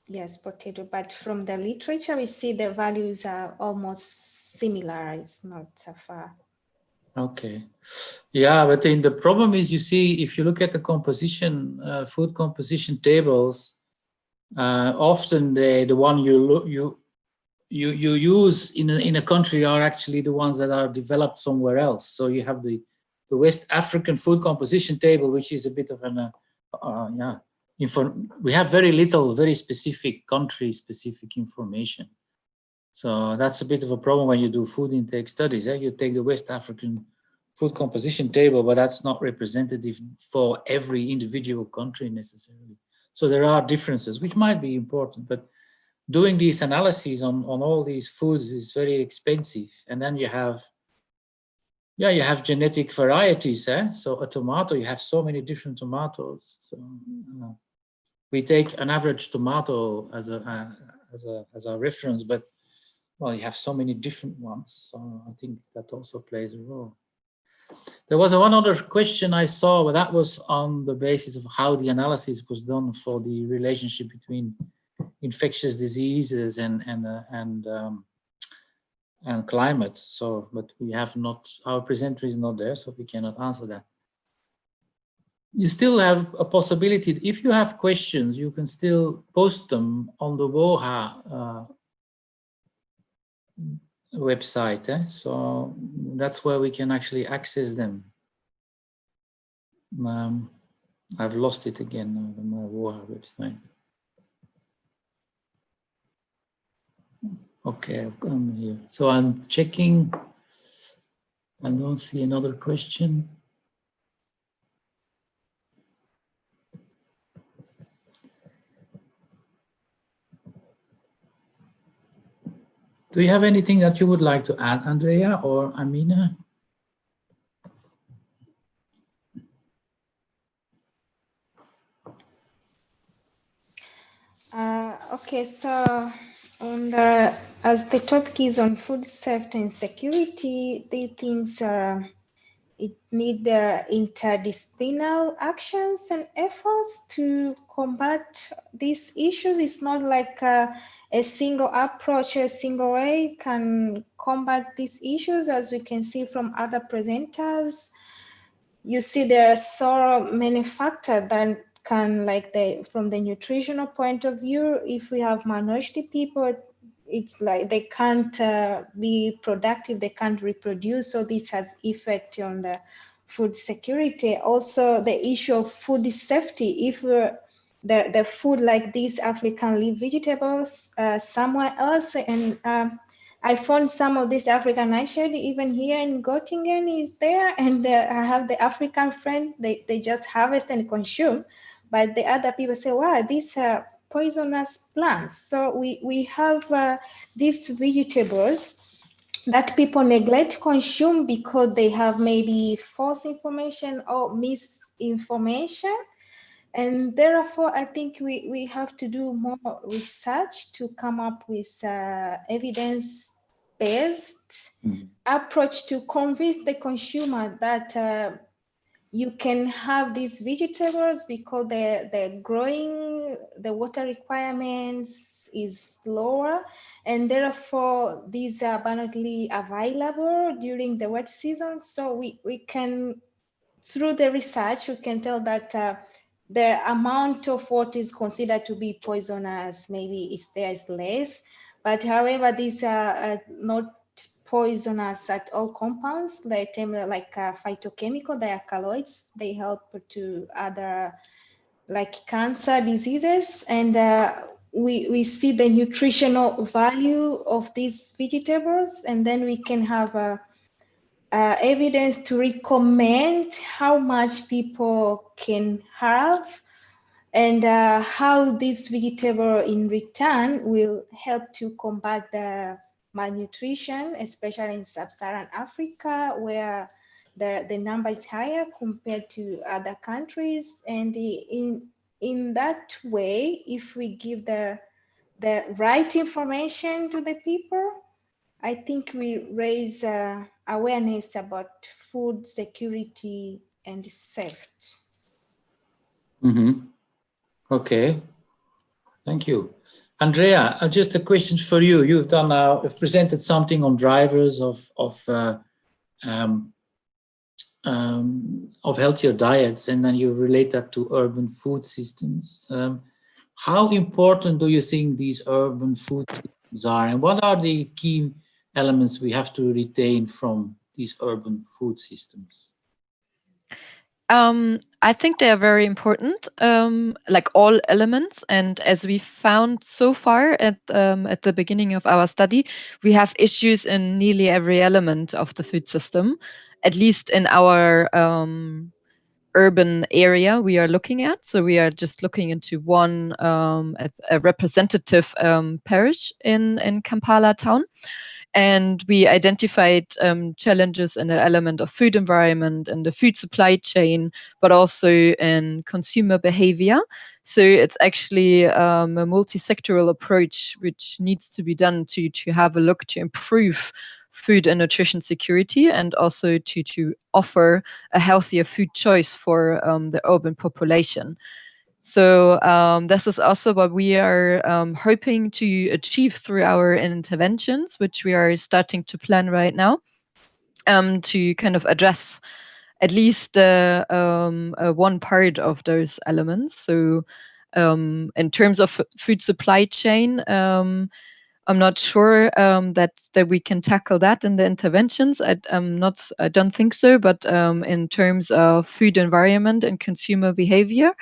Yes, potato, but from the literature, we see the values are almost similar. It's not so far. Okay. Yeah, but then the problem is, you see, if you look at the composition, food composition tables, often the one you use in a country are actually the ones that are developed somewhere else. So you have the West African food composition table, which is a bit of an we have very little, very specific country-specific information. So that's a bit of a problem when you do food intake studies. You take the West African food composition table, but that's not representative for every individual country necessarily. So there are differences, which might be important, but doing these analyses on all these foods is very expensive. And then you have genetic varieties. So a tomato, you have so many different tomatoes. So we take an average tomato as a reference, but well, you have so many different ones. So I think that also plays a role. There was one other question I saw, but that was on the basis of how the analysis was done for the relationship between infectious diseases and climate. So, but we have not, our presenter is not there, so we cannot answer that. You still have a possibility. If you have questions, you can still post them on the WOHA website. So that's where we can actually access them. I've lost it again on my WOHA website. Okay, I've come here. So I'm checking. I don't see another question. Do you have anything that you would like to add, Andrea or Amina? Okay, so on the as the topic is on food safety and security, these things it need interdisciplinary actions and efforts to combat these issues. It's not like a single approach, a single way can combat these issues. As we can see from other presenters, you see there are so many factors that can, like from the nutritional point of view, if we have malnourished people, it's like they can't be productive, they can't reproduce, so this has effect on the food security. Also the issue of food safety, if the food like these African leaf vegetables somewhere else, and I found some of this African nightshade even here in Göttingen is there, and I have the African friend, they just harvest and consume, but the other people say, wow, these are poisonous plants. So we have these vegetables that people neglect consume because they have maybe false information or misinformation. And therefore, I think we have to do more research to come up with evidence-based approach to convince the consumer that you can have these vegetables because they're growing, the water requirements is lower, and therefore these are abundantly available during the wet season. So we can, through the research, we can tell that the amount of what is considered to be poisonous maybe is less, but however, these are not poisonous at all compounds. Like phytochemical, they are alkaloids. They help to other like cancer diseases, and we see the nutritional value of these vegetables, and then we can have a evidence to recommend how much people can have, and how this vegetable in return will help to combat the malnutrition, especially in sub-Saharan Africa, where the number is higher compared to other countries. And in that way, if we give the right information to the people, I think we raise awareness about food security and safety. Okay, thank you. Andrea, just a question for you. You've presented something on drivers of healthier diets, and then you relate that to urban food systems. How important do you think these urban food systems are, and what are the key elements we have to retain from these urban food systems? I think they are very important, like all elements. And as we found so far at the beginning of our study, we have issues in nearly every element of the food system, at least in our urban area we are looking at. So we are just looking into one a representative parish in Kampala town. And we identified challenges in the element of food environment and the food supply chain, but also in consumer behavior. So it's actually a multi-sectoral approach which needs to be done to have a look to improve food and nutrition security, and also to offer a healthier food choice for the urban population. So this is also what we are hoping to achieve through our interventions, which we are starting to plan right now, to kind of address at least one part of those elements. So in terms of food supply chain, I'm not sure that we can tackle that in the interventions. I don't think so. But in terms of food environment and consumer behavior,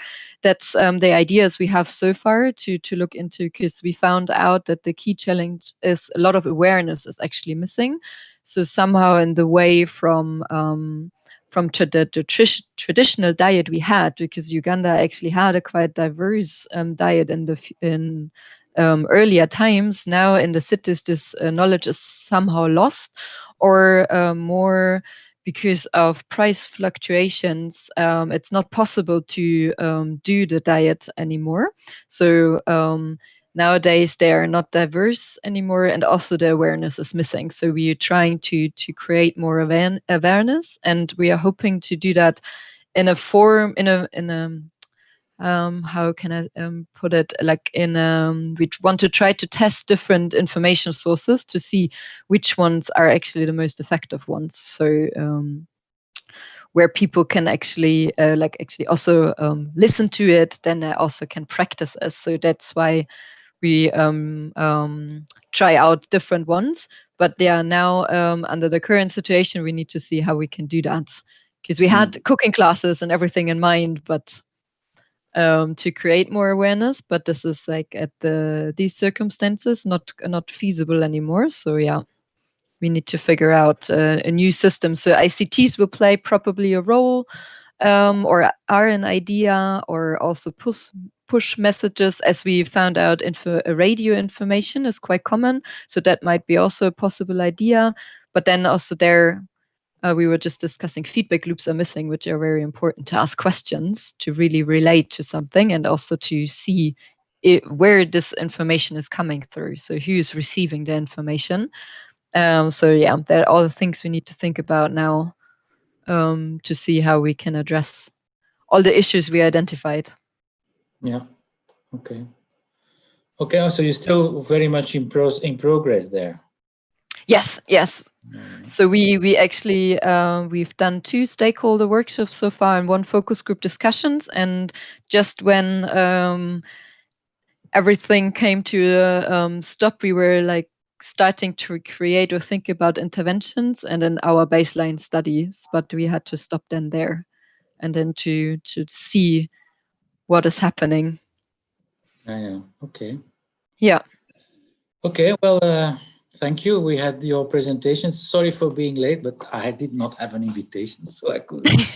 that's the ideas we have so far to look into, because we found out that the key challenge is a lot of awareness is actually missing. So somehow in the way from the traditional diet we had, because Uganda actually had a quite diverse diet in earlier times. Now in the cities, this knowledge is somehow lost, or more because of price fluctuations, it's not possible to do the diet anymore. So nowadays they are not diverse anymore, and also the awareness is missing. So we are trying to create more awareness, and we are hoping to do that in a form, in a how can I put it, like we want to try to test different information sources to see which ones are actually the most effective ones. So where people can actually also listen to it, then they also can practice it. So that's why we try out different ones, but they are now under the current situation, we need to see how we can do that, because we had cooking classes and everything in mind, but to create more awareness, but this is like at these circumstances not feasible anymore. So yeah, we need to figure out a new system. So ICTs will play probably a role, or are an idea, or also push messages, as we found out. Radio information is quite common, so that might be also a possible idea. But then also there, we were just discussing feedback loops are missing, which are very important to ask questions, to really relate to something, and also to see where this information is coming through. So who is receiving the information? So yeah, they're all the things we need to think about now, to see how we can address all the issues we identified. Yeah. Okay. Okay. So you're still very much in progress there. Yes. So we actually we've done 2 stakeholder workshops so far and 1 focus group discussions, and just when everything came to a stop, we were like starting to create or think about interventions and then our baseline studies, but we had to stop then there and then to see what is happening. Yeah. Okay. Yeah. Okay. Well, thank you. We had your presentation. Sorry for being late, but I did not have an invitation, so I couldn't.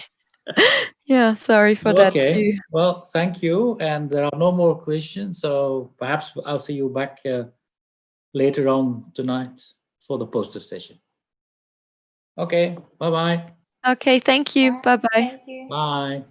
Yeah, sorry for that too. Well, thank you. And there are no more questions, so perhaps I'll see you back later on tonight for the poster session. Okay. Bye-bye. Okay, thank you. Bye-bye. Thank you. Bye.